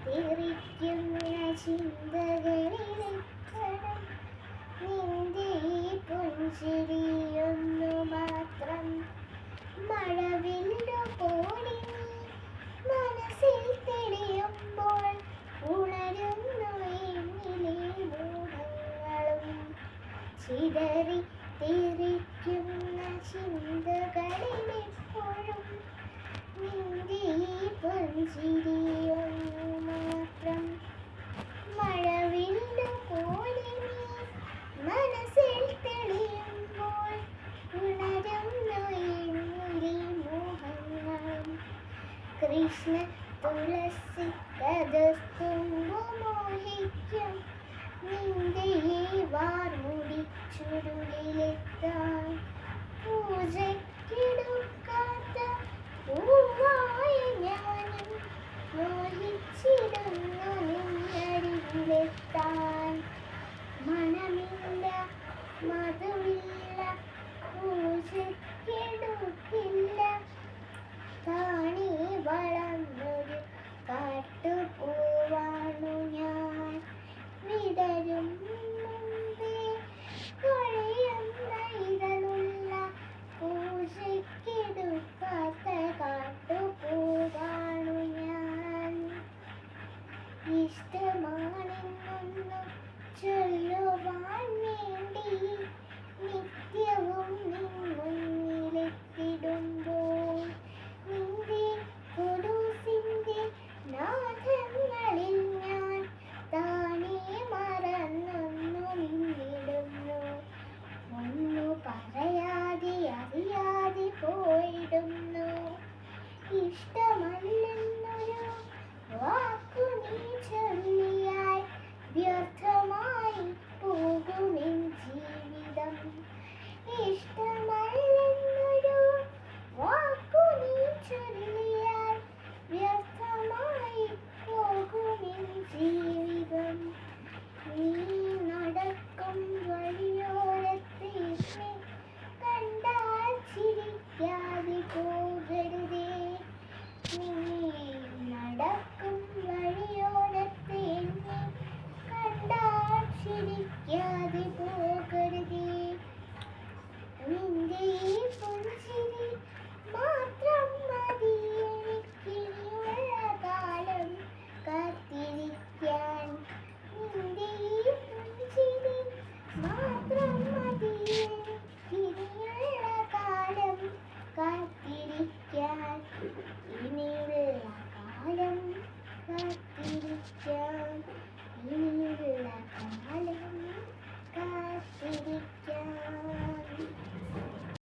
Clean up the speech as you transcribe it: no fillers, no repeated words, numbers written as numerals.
തിരിക്കുന്ന ചിന്തകളിലെത്തണം നിന്റെ ഈ പുഞ്ചിരിയൊന്നു മാത്രം. മഴവില്ലു പോലെ നീ മനസ്സിൽ തെളിയുമ്പോൾ ഉണരുന്നു എന്നിലെ മോഹങ്ങളും. ചിതറി തിരിക്കുന്ന ചിന്തകളിലെപ്പോഴും നിന്റെ ഈ പുഞ്ചിരിയൊന്നു മാത്രം. മഴവില്ലു പോലെ നീ മനസ്സിൽ തെളിയുമ്പോൾ ഉണരുന്നു എന്നിലെ മോഹങ്ങളും. കൃഷ്ണ തുളസി കഥസ്തുമ്പു മോഹിക്കും നിന്റെ ഈ വാർമുടി ചുരുളിലെത്താൻ. പൂജയ്ക്കെടുക്കാത്ത പൂവായ ഞാനും മോഹിച്ചിടുന്നു നിന്നരികിലെത്താൻ. മണമില്ല മധുവില്ല പൂജയ്ക്കെടുക്കില്ല താനേ വളർന്നൊരു കാട്ടുപൂവാണു ഞാൻ. വിടരും മുമ്പേ കൊഴിയുന്ന ഇതളുള്ള പൂജയ്ക്കെടുക്കാത്ത കാട്ടുപൂവാണു ഞാൻ. ഇഷ്ടമാണെന്നൊന്നു ചൊല്ലുവാൻ വേണ്ടി നിത്യവും നിൻ മുന്നിലെത്തിടുമ്പോൾ നിന്റെ കുരിശിന്റെ നാദങ്ങളിൽ ഞാൻ താനേ മറന്നൊന്നു നിന്നിടുന്നു. ഒന്നു പറയാതെ അറിയാതെ പോയിടുന്നു. ഇഷ്ടമല്ലെന്നൊരു വാക്കു നീ ചൊല്ലിയാൽ വ്യർത്ഥമായി പോകുമെൻ ജീവിതം. ഇഷ്ടമല്ലെന്നൊരു വാക്കു നീ ചൊല്ലിയാൽ വ്യർത്ഥമായി പോകുമെൻ ജീവിതം. നീ നടക്കും വഴിയോരത്തെ എന്നെ കണ്ടാൽ ചിരിക്കാതെ പോകരുതേ. നീ നടക്കും വഴിയോരത്തെ എന്നെ കണ്ടാൽ ചിരിക്കാതെ പോകരുതേ. നിന്റെ ഈ പുഞ്ചിരി മാത്രം മതി എനിക്കിനിയുള്ള കാലം കാത്തിരിക്കാൻ. നിന്റെ ഈ പുഞ്ചിരി മാത്രം മതി എനിക്കിനിയുള്ള കാലം കാത്തിരിക്കാൻ. ഇനിയുള്ള കാലം കാത്തിരിക്കാൻ. ഇനിയുള്ള കാലം കാത്തിരിക്കാൻ.